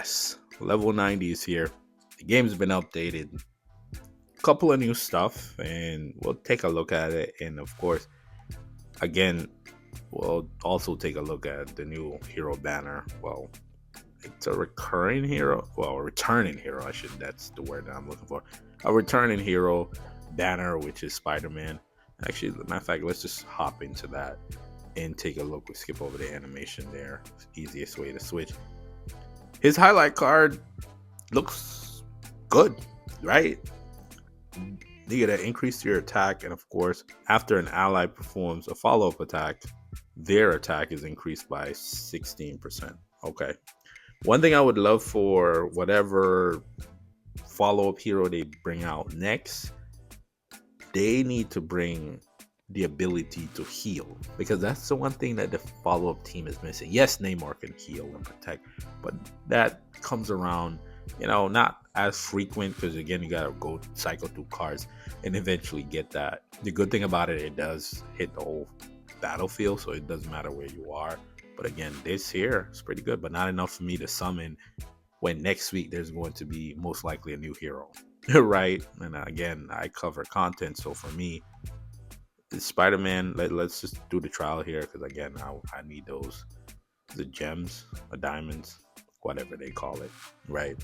yes, level 90 is here. The game's been updated. Couple of new stuff, and we'll take a look at it. And of course, again, we'll also take a look at the new hero banner. Well, it's a recurring hero. Well, a returning hero, I should. That's the word that I'm looking for. A returning hero banner, which is Spider-Man. Actually, matter of fact, let's just hop into that and take a look. We skip over the animation there. It's the easiest way to switch. His highlight card looks good, right? You get to increase your attack, and of course, after an ally performs a follow-up attack, their attack is increased by 16%. Okay. One thing I would love for whatever follow-up hero they bring out next, they need to bring the ability to heal, because that's the one thing that the follow-up team is missing. Yes, Neymar can heal and protect, but that comes around, not as frequent, because again, you gotta go cycle through cards and eventually get that. The good thing about it, it does hit the whole battlefield, so it doesn't matter where you are. But again, this here is pretty good, but not enough for me to summon when next week there's going to be most likely a new hero. Right? And again, I cover content, so for me, Spider-Man, let's just do the trial here, because again, I need those, the gems, the diamonds, whatever they call it, right?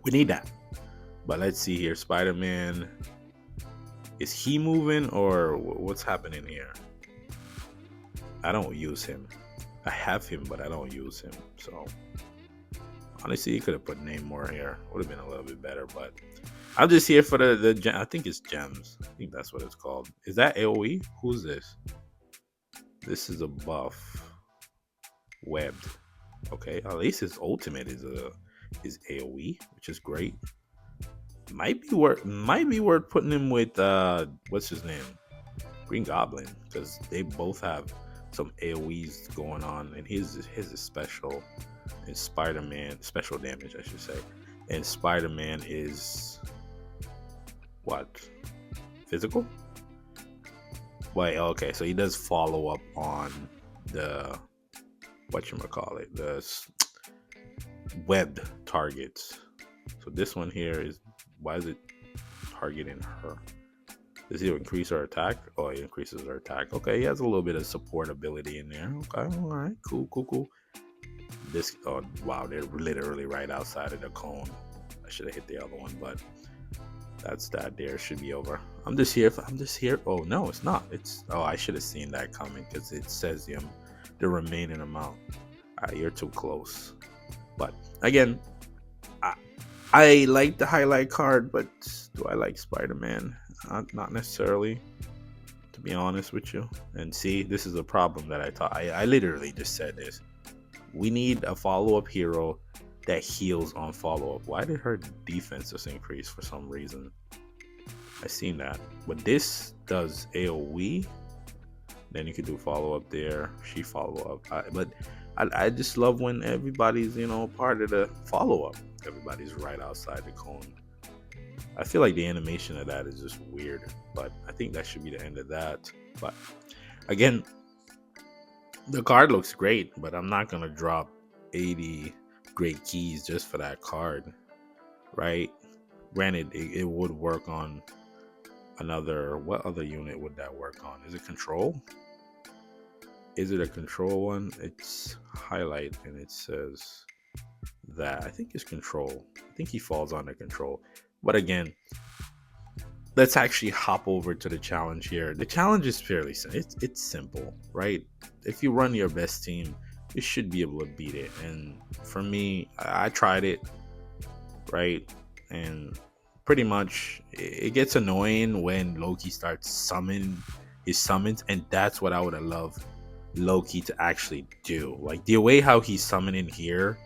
We need that. But let's see here. Spider-Man, is he moving or what's happening here? I don't use him. I have him, but I don't use him. So honestly, you could have put Namor here. Would have been a little bit better, but I'm just here for the I think it's gems. I think that's what it's called. Is that AoE? Who's this? This is a buff. Webbed. Okay, at least his ultimate is AoE, which is great. Might be worth putting him with what's his name? Green Goblin, because they both have some AoEs going on, and his is special, and Spider-Man special damage, I should say, and Spider-Man is what, physical? Wait, okay, so he does follow up on the whatchamacallit, the webbed targets. So this one here is, why is it targeting her? Does he increase her attack? Oh, he increases her attack. Okay, he has a little bit of support ability in there. Okay, all right, cool. This, oh wow, they're literally right outside of the cone. I should have hit the other one, but that's that. There should be over. I'm just here. Oh no, it's not. I should have seen that coming, because it says the remaining amount. You're too close. But again, I like the highlight card, but do I like Spider-Man? Not necessarily, to be honest with you. And see, this is a problem that I thought. I literally just said this. We need a follow-up hero that heals on follow-up. Why did her defense just increase for some reason? I seen that. But this does AoE. Then you could do follow-up there. She follow-up. But I just love when everybody's, part of the follow-up. Everybody's right outside the cone. I feel like the animation of that is just weird, but I think that should be the end of that. But again, the card looks great, but I'm not gonna drop 80 great keys just for that card, right? Granted, it would work on another. What other unit would that work on? Is it control? Is it a control one? It's highlight and it says that. I think it's control. I think he falls under control. But again, let's actually hop over to the challenge here. The challenge is fairly simple. It's simple, right? If you run your best team, you should be able to beat it. And for me, I tried it, right? And pretty much it gets annoying when Loki starts summoning his summons, and that's what I would have loved Loki to actually do. Like the way how he's summoning here,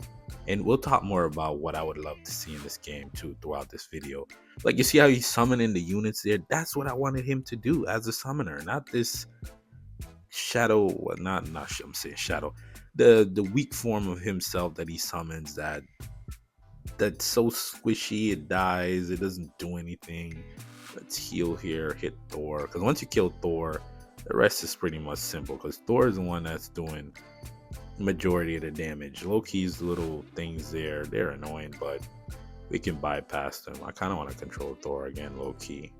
and we'll talk more about what I would love to see in this game too throughout this video. Like you see how he's summoning the units there? That's what I wanted him to do as a summoner, not this shadow. I'm saying shadow. The weak form of himself that he summons, that's so squishy, it dies, it doesn't do anything. Let's heal here, hit Thor, because once you kill Thor, the rest is pretty much simple, because Thor is the one that's doing majority of the damage. Low-key's little things there, they're annoying, but we can bypass them. I kind of want to control Thor again, low-key.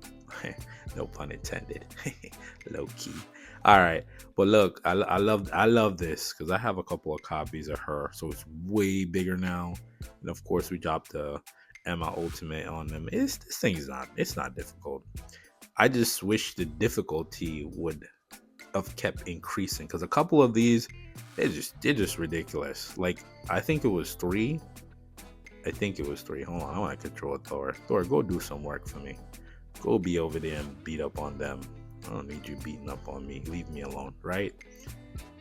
No pun intended. Low-key. All right, but look, I love this because I have a couple of copies of her, so it's way bigger now. And of course, we dropped the Emma Ultimate on them. This thing's not difficult. I just wish the difficulty would have kept increasing because a couple of these, they're just ridiculous. Like I think it was three. I think it was three. Hold on, I want to control Thor. Thor, go do some work for me. Go be over there and beat up on them. I don't need you beating up on me. Leave me alone, right?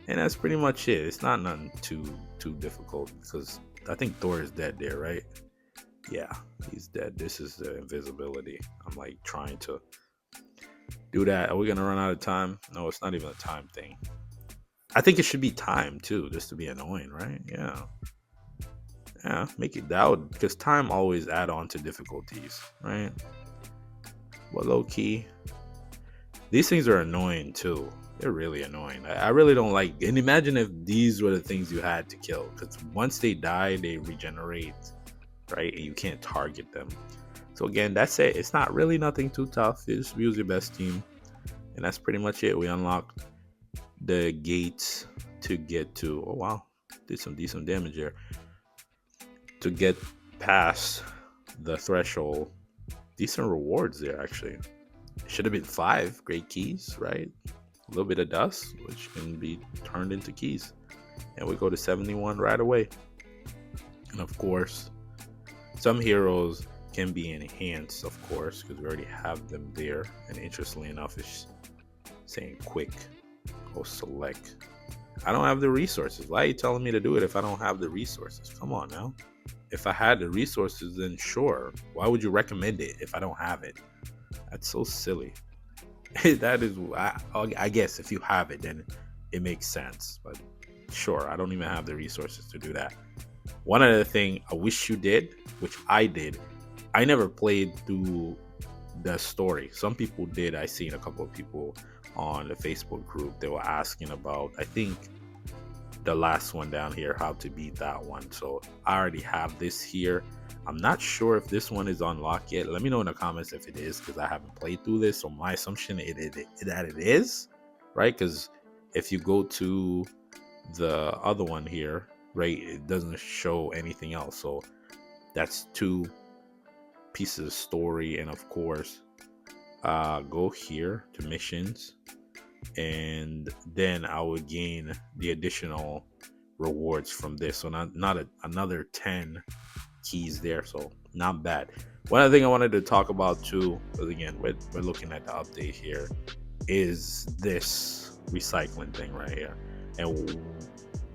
And that's pretty much it. It's not nothing too difficult because I think Thor is dead there, right? Yeah, he's dead. This is the invisibility. I'm like trying to do that. Are we gonna run out of time? No, it's not even a time thing. I think it should be time too, just to be annoying, right? Yeah. Yeah, make it that would because time always add on to difficulties, right? But low key, these things are annoying too. They're really annoying. I really don't like. And imagine if these were the things you had to kill, because once they die, they regenerate, right? And you can't target them. So again, that's it. It's not really nothing too tough. You just use your best team, and that's pretty much it. We unlocked the gates to get to. Oh wow, did some decent damage here to get past the threshold. Decent rewards there actually. It should have been 5 great keys, right? A little bit of dust, which can be turned into keys, and we go to 71 right away. And of course, some heroes can be enhanced, of course, because we already have them there. And interestingly enough, it's saying quick or select. I don't have the resources. Why are you telling me to do it if I don't have the resources? Come on now. If I had the resources, then sure. Why would you recommend it if I don't have it? That's so silly. That is, I guess if you have it, then it makes sense. But sure, I don't even have the resources to do that. One other thing I wish you did, which I did, I never played through the story. Some people did. I seen a couple of people on the Facebook group. They were asking about, I think, the last one down here, how to beat that one. So I already have this here. I'm not sure if this one is unlocked yet. Let me know in the comments if it is, because I haven't played through this. So my assumption that it is, right? Because if you go to the other one here, right, it doesn't show anything else. So that's 2 pieces of story. And of course, go here to missions, and then I would gain the additional rewards from this. So another 10 keys there, so not bad. One other thing I wanted to talk about too, because again, we're looking at the update here, is this recycling thing right here. And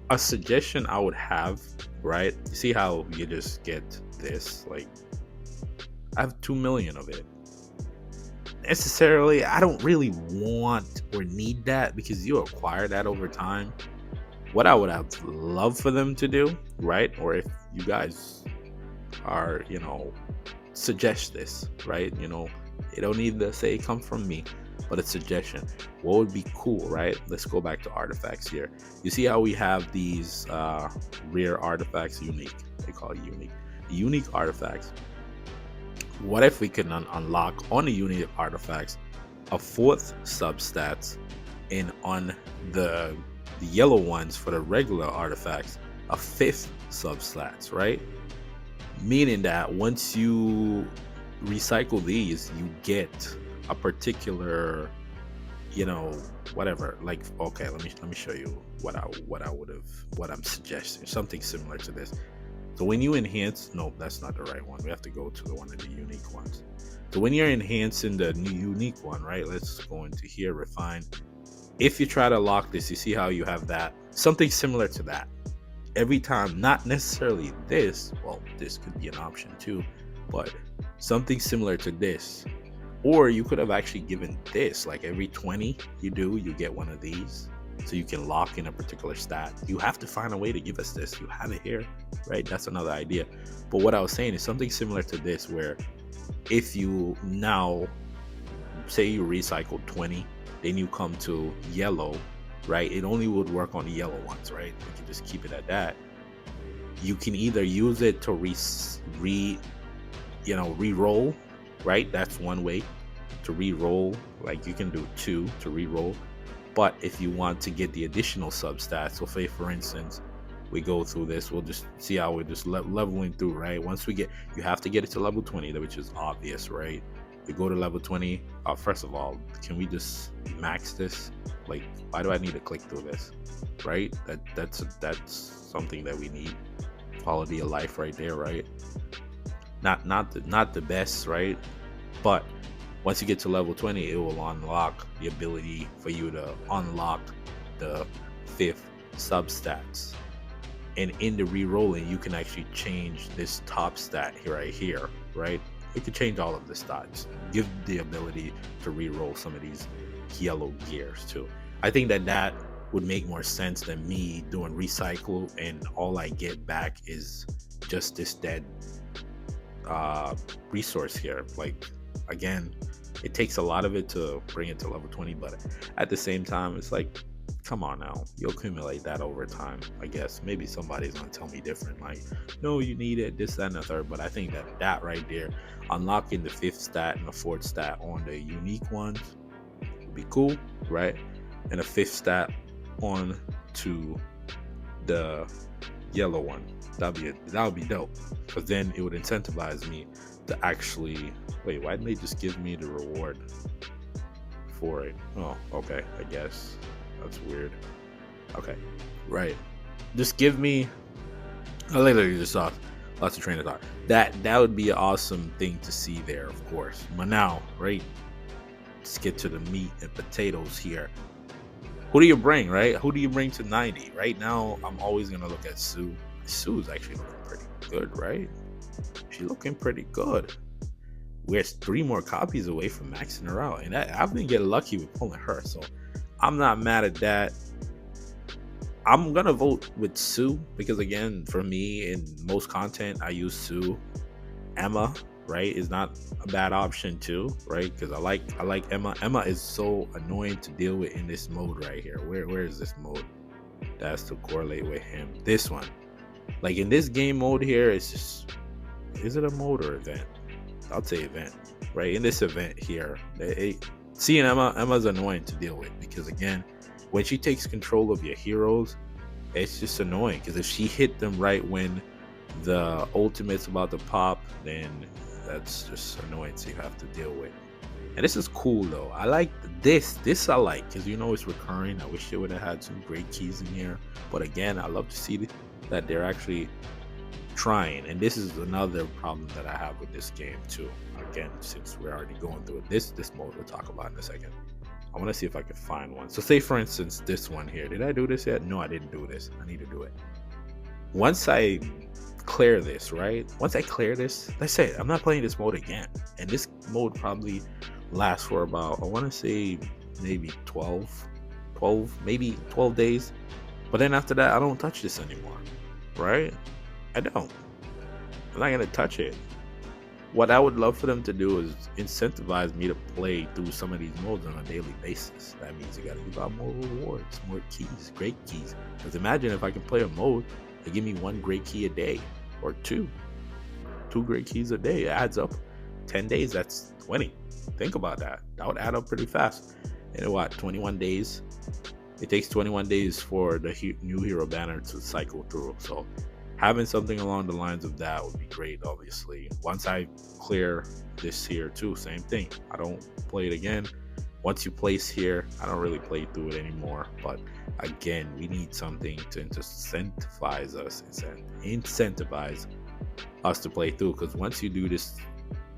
a suggestion I would have, right, you see how you just get this, like I have 2 million of it. Necessarily, I don't really want or need that, because you acquire that over time. What I would have loved for them to do, right, or if you guys are, suggest this, right, you don't need to say come from me, but a suggestion. What would be cool, right? Let's go back to artifacts here. You see how we have these rare artifacts, unique, they call it unique artifacts. What if we can unlock on the unique artifacts a 4th substats, and on the yellow ones for the regular artifacts a 5th substats, right? Meaning that once you recycle these, you get a particular, whatever. Like, okay, let me show you what I'm suggesting. Something similar to this. So when you enhance, no, that's not the right one. We have to go to the one of the unique ones. So when you're enhancing the new unique one, right? Let's go into here, refine. If you try to lock this, you see how you have that, something similar to that. Every time, not necessarily this, well, this could be an option too, but something similar to this. Or you could have actually given this, like every 20 you do, you get one of these. So you can lock in a particular stat. You have to find a way to give us this. You have it here, right? That's another idea. But what I was saying is something similar to this, where if you now say you recycled 20, then you come to yellow, right? It only would work on the yellow ones, right? We can just keep it at that. You can either use it to re-roll, right? That's one way to re-roll. Like you can do 2 to re-roll. But if you want to get the additional substats, so say for instance, we go through this, we'll just see how we're just leveling through, right? Once we get, you have to get it to level 20, which is obvious, right? We go to level 20. First of all, can we just max this? Like, why do I need to click through this, right? That's something that we need. Quality of life right there, right? Not the best, right? But once you get to level 20, it will unlock the ability for you to unlock the 5th substats. And in the re-rolling, you can actually change this top stat right here, right? You can change all of the stats. Give the ability to re-roll some of these yellow gears too. I think that would make more sense than me doing recycle and all I get back is just this dead resource here. Like, again, it takes a lot of it to bring it to level 20, but at the same time, it's like, come on now, you accumulate that over time. I guess maybe somebody's gonna tell me different, like, no, you need it, this, that, and the third. But I think that right there, unlocking the 5th stat and the 4th stat on the unique ones would be cool, right? And a 5th stat on to the yellow one, that would be dope, because then it would incentivize me to actually wait. Why didn't they just give me the reward for it? Oh, okay, I guess that's weird. Okay, right, just give me, I literally just saw lots of train of thought. That would be an awesome thing to see there, of course. But now, right, let's get to the meat and potatoes here. Who do you bring, right? Who do you bring to 90? Right now, I'm always gonna look at Sue. Sue's actually looking pretty good, right? She's looking pretty good. We're 3 more copies away from maxing her out, and I've been getting lucky with pulling her, so I'm not mad at that. I'm gonna vote with Sue because, again, for me, in most content, I use Sue. Emma, right, is not a bad option too, right? Because I like Emma. Emma is so annoying to deal with in this mode right here. Where is this mode? That's to correlate with him. This one, like in this game mode here, it's just, is it a mode or event? I'll say event, right? In this event here, seeing Emma's annoying to deal with because, again, when she takes control of your heroes, it's just annoying because if she hit them right when the ultimate's about to pop, then that's just annoyance you have to deal with. And this is cool though. I like this I like because, you know, it's recurring. I wish they would have had some great keys in here, but again, I love to see that they're actually trying. And this is another problem that I have with this game too, again, since we're already going through it. This mode we'll talk about in a second. I want to see if I can find one. So say for instance this one here, did I do this yet? No, I didn't do this. I need to do it once I clear this, right? Once I clear this, let's say I'm not playing this mode again, and this mode probably lasts for about, I want to say maybe 12 days. But then after that, I don't touch this anymore, right? I'm not gonna touch it. What I would love for them to do is incentivize me to play through some of these modes on a daily basis. That means you gotta give out more rewards, more keys, great keys. Because imagine if I can play a mode, they give me 1 great key a day, or 2 great keys a day. It adds up. 10 days, that's 20. Think about that. That would add up pretty fast. And what, 21 days? It takes 21 days for the new hero banner to cycle through. So having something along the lines of that would be great, obviously. Once I clear this here too, same thing. I don't play it again. Once you place here, I don't really play through it anymore. But again, we need something to incentivize us to play through. Because once you do this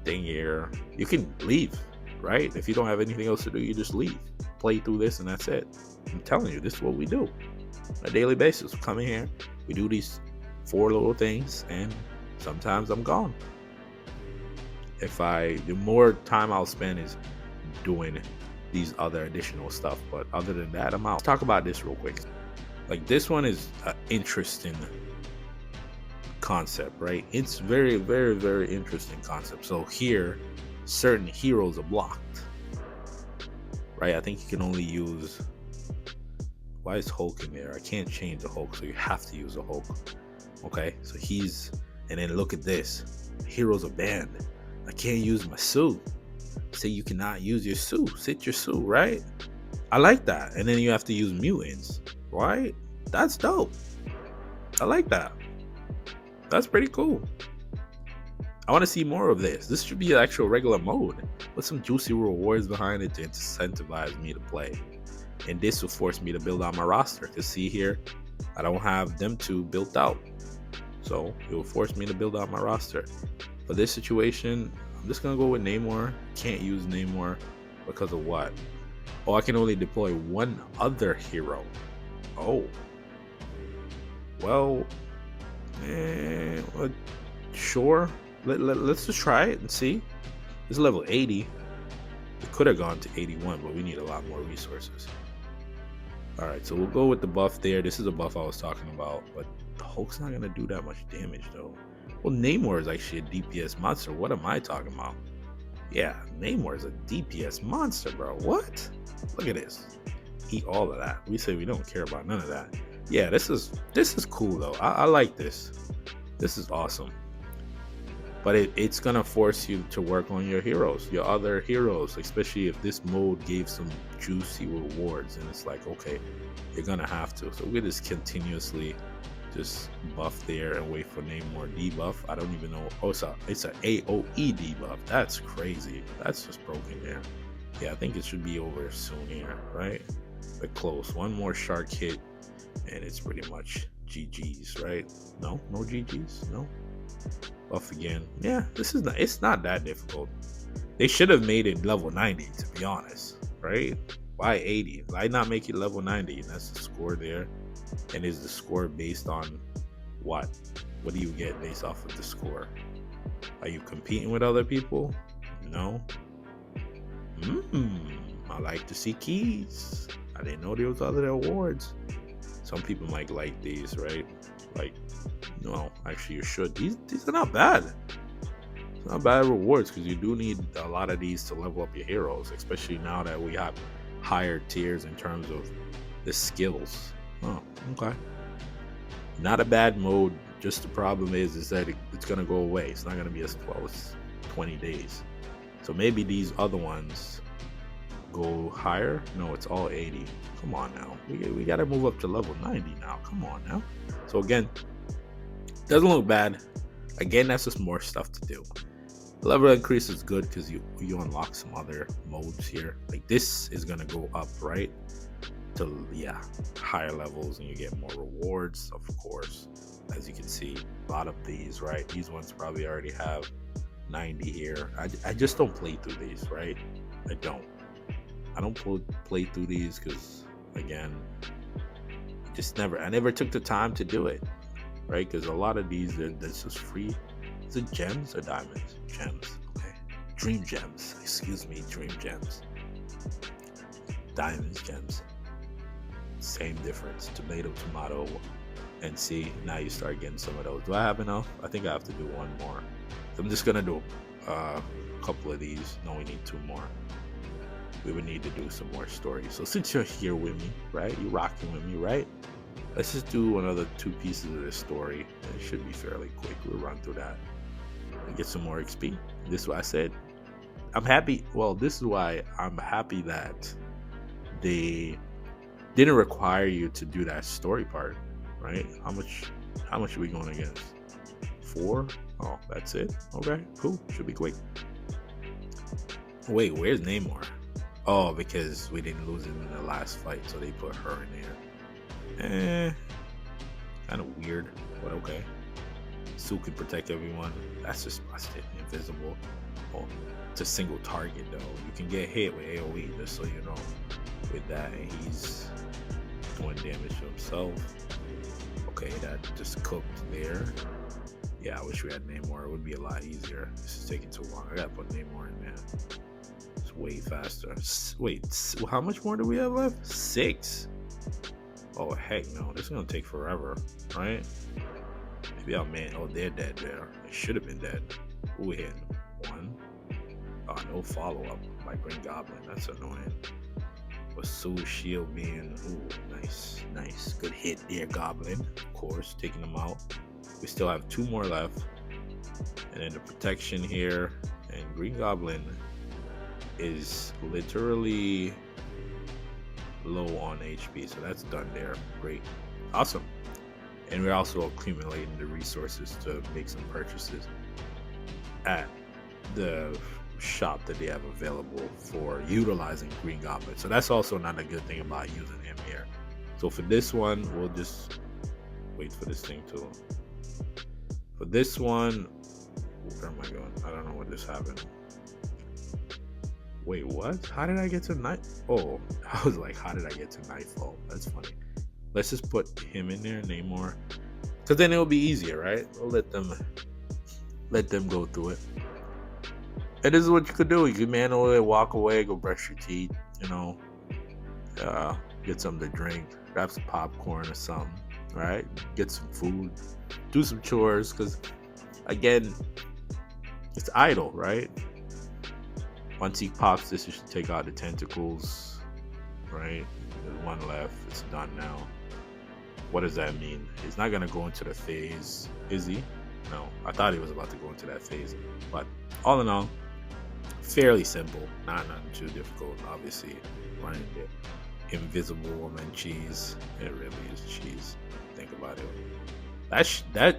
thing here, you can leave, right? If you don't have anything else to do, you just leave. Play through this and that's it. I'm telling you, this is what we do on a daily basis. We come in here, we do these 4 little things, and sometimes I'm gone. The more time I'll spend is doing these other additional stuff, but other than that, I'm out. Let's talk about this real quick. Like, this one is an interesting concept, right? It's very, very, very interesting concept. So here, certain heroes are blocked, right? I think you can only use Why is Hulk in there? I can't change the Hulk, so you have to use a Hulk. Okay, so he's, and then look at this. Heroes are banned. I can't use my suit. Say you cannot use your suit. Sit your suit, right? I like that. And then you have to use mutants, right? That's dope. I like that. That's pretty cool. I want to see more of this. This should be an actual regular mode with some juicy rewards behind it to incentivize me to play. And this will force me to build out my roster. Because see here, I don't have them two built out. So it will force me to build out my roster. For this situation, I'm just going to go with Namor. Can't use Namor because of what? Oh, I can only deploy one other hero. Oh. Well, sure. Let's just try it and see. It's level 80. It could have gone to 81, but we need a lot more resources. Alright, so we'll go with the buff there. This is a buff I was talking about, but the Hulk's not going to do that much damage, though. Well, Namor is actually a DPS monster. What am I talking about? Yeah, Namor is a DPS monster, bro. What? Look at this. Eat all of that. We say we don't care about none of that. Yeah, this is cool, though. I like this. This is awesome. But it's going to force you to work on your heroes, your other heroes, especially if this mode gave some juicy rewards. And it's like, okay, you're going to have to. So we're just continuously just buff there and wait for Namor debuff. I don't even know. Oh, it's a AOE debuff. That's crazy. That's just broken there. Yeah, I think it should be over soon here, right? But close. One more shark hit, and it's pretty much GG's, right? No GG's. No. Buff again. Yeah, it's not that difficult. They should have made it level 90, to be honest, right? Why 80? Why not make it level 90? And that's the score there. And is the score based on what? What do you get based off of the score? Are you competing with other people? No. I like to see keys. I didn't know there was other awards. Some people might like these, right? Like, no, actually you should. These are not bad. It's not bad rewards because you do need a lot of these to level up your heroes, especially now that we have higher tiers in terms of the skills. Oh, okay. Not a bad mode. Just the problem is that it's gonna go away. It's not gonna be as well as 20 days. So maybe these other ones go higher. No, it's all 80. Come on now. We gotta move up to level 90 now. Come on now. So again, doesn't look bad. Again, that's just more stuff to do. Level increase is good because you unlock some other modes here. Like this is gonna go up, right? To higher levels, and you get more rewards, of course. As you can see, a lot of these, right? These ones probably already have 90 here. I just don't play through these, right? I don't play through these because, again, I never took the time to do it, right? Because a lot of these, that's just free. Is it gems or diamonds? Gems, okay. Dream gems, excuse me, dream gems. Diamonds, gems. Same difference. Tomato, and see, now you start getting some of those. Do I have enough? I think I have to do one more. So I'm just gonna do a couple of these. No, we need two more. We would need to do some more stories. So since you're here with me, right? You're rocking with me, right? Let's just do another 2 pieces of this story. It should be fairly quick. We'll run through that and get some more XP. This is what I said. I'm happy. Well, this is why I'm happy that they didn't require you to do that story part, right? How much are we going against? 4? Oh, that's it. Okay, cool. Should be quick. Wait, where's Namor? Oh, because we didn't lose him in the last fight, so they put her in there. Kind of weird, but okay. Sue can protect everyone. That's just busted. Invisible. Oh, it's a single target, though. You can get hit with AoE, just so you know. With that, and he's doing damage to himself. Okay, that just cooked there. Yeah, I wish we had Namor. It would be a lot easier. This is taking too long. I gotta put Namor in there. It's way faster. Wait, how much more do we have left? 6. Oh, heck no. This is gonna take forever, right? Maybe our man. Oh, they're dead there. They should have been dead. Who we hitting? 1. Oh, no follow-up by Green Goblin. That's annoying. with Sue's shield being, ooh, nice, good hit there, Goblin. Of course, taking them out. We still have 2 more left, and then the protection here, and Green Goblin is literally low on HP, so that's done there. Great, awesome. And we're also accumulating the resources to make some purchases at the shop that they have available for utilizing Green Goblin. So that's also not a good thing about using him here. So for this one, we'll just wait for this thing to. For this one, where am I going? I don't know what just happened. Wait, what? How did I get to night? Oh, I was like, how did I get to Nightfall? That's funny. Let's just put him in there, Namor, because then it'll be easier, right? We'll let them go through it. And this is what you could do. You could manually walk away, go brush your teeth, get something to drink, grab some popcorn or something, right? Get some food, do some chores, because again, it's idle, right? Once he pops this, you should take out the tentacles, right? There's one left. It's done now. What does that mean? He's not gonna go into the phase, is he? No, I thought he was about to go into that phase, but all in all, fairly simple. Nothing too difficult. Obviously, running the Invisible Woman cheese. It really is cheese. Think about it.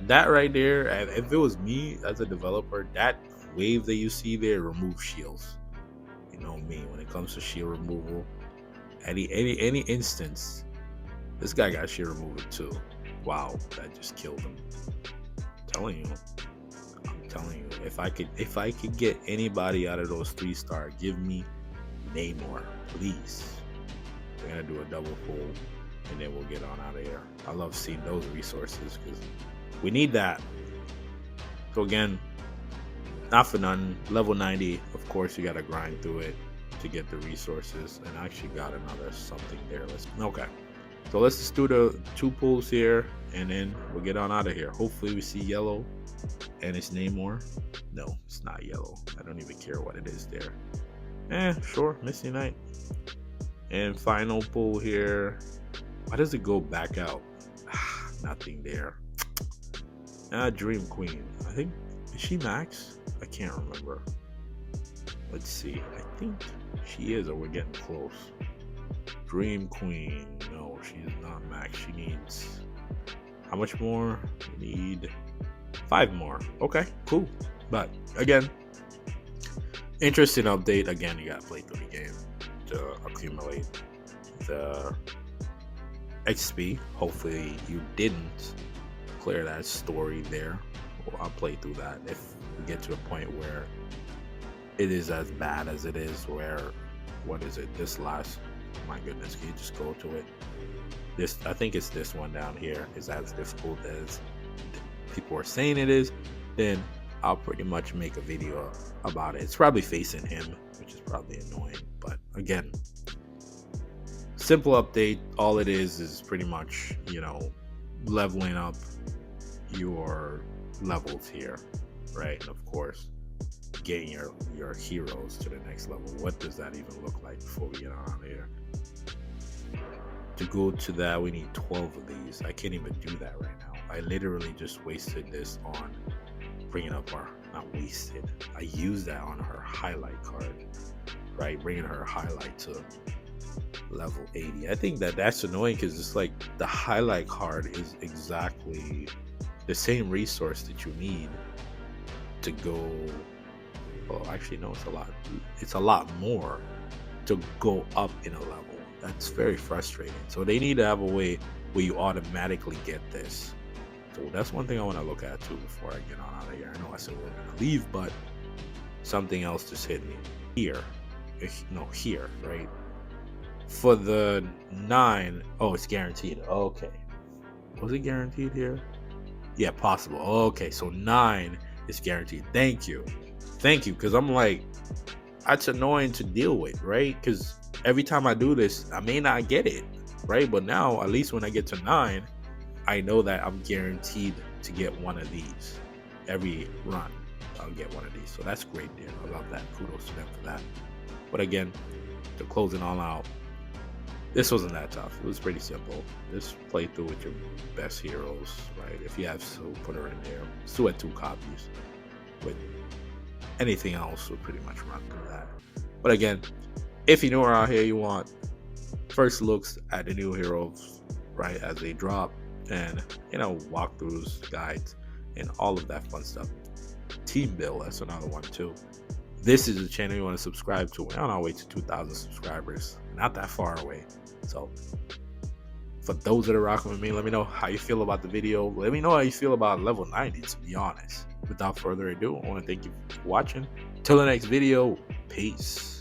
That right there. If it was me as a developer, that wave that you see there removes shields. You know me, when it comes to shield removal, any instance, this guy got shield removal too. Wow, that just killed him. I'm telling you, if I could get anybody out of those 3-star, give me Namor, please. We're gonna do a double pull, and then we'll get on out of here. I love seeing those resources because we need that. So again, not for nothing, level 90, of course you gotta grind through it to get the resources, and I actually got another something there. So let's just do the 2 pulls here, and then we'll get on out of here. Hopefully we see yellow and it's Namor. No, it's not yellow. I don't even care what it is there. Sure, Misty Knight. And final pull here. Why does it go back out? Nothing there. Dream Queen. I think, is she max? I can't remember. Let's see. I think she is, or we're getting close. Dream Queen. No, she is not max. She needs, how much more? We need 5 more. Okay, cool. But again, interesting update. Again, you gotta play through the game to accumulate the XP. Hopefully you didn't clear that story there. Well, I'll play through that if we get to a point where it is as bad as it is, where, what is it, this last, my goodness, can you just go to it? This, I think it's this one down here, is as difficult as people are saying it is. Then I'll pretty much make a video about it. It's probably facing him, which is probably annoying, but again, simple update. All it is pretty much, leveling up your levels here, right? And of course, getting your heroes to the next level. What does that even look like before we get on here? To go to that, we need 12 of these. I can't even do that right now. I literally just wasted this on bringing up our, not wasted, I used that on her highlight card, right? Bringing her highlight to level 80. I think that's annoying because it's like the highlight card is exactly the same resource that you need to go. Well, actually, no, it's a lot more to go up in a level. That's very frustrating. So they need to have a way where you automatically get this. So that's one thing I want to look at too before I get on out of here. I know I said we're gonna leave, but something else just hit me here. Here, right? For the 9, it's guaranteed. Okay, was it guaranteed here? Yeah, possible. Okay, so 9 is guaranteed. Thank you, because I'm like, that's annoying to deal with, right? Because every time I do this, I may not get it, right? But now, at least when I get to 9, I know that I'm guaranteed to get one of these every run. I'll get one of these, so that's great there. I love that. Kudos to them for that. But again, to close it all out, This wasn't that tough. It was pretty simple. Just play through with your best heroes, right? If you have Sue, put her in there. Sue had 2 copies. With anything else, we'll pretty much run through that. But again, if you're new around here, you want first looks at the new heroes, right, as they drop, and walkthroughs, guides, and all of that fun stuff. Team build, that's another one too. This is a channel you want to subscribe to. We're on our way to 2,000 subscribers, not that far away. So for those that are rocking with me, let me know how you feel about the video. Let me know how you feel about level 90, to be honest. Without further ado, I want to thank you for watching. Till the next video, peace.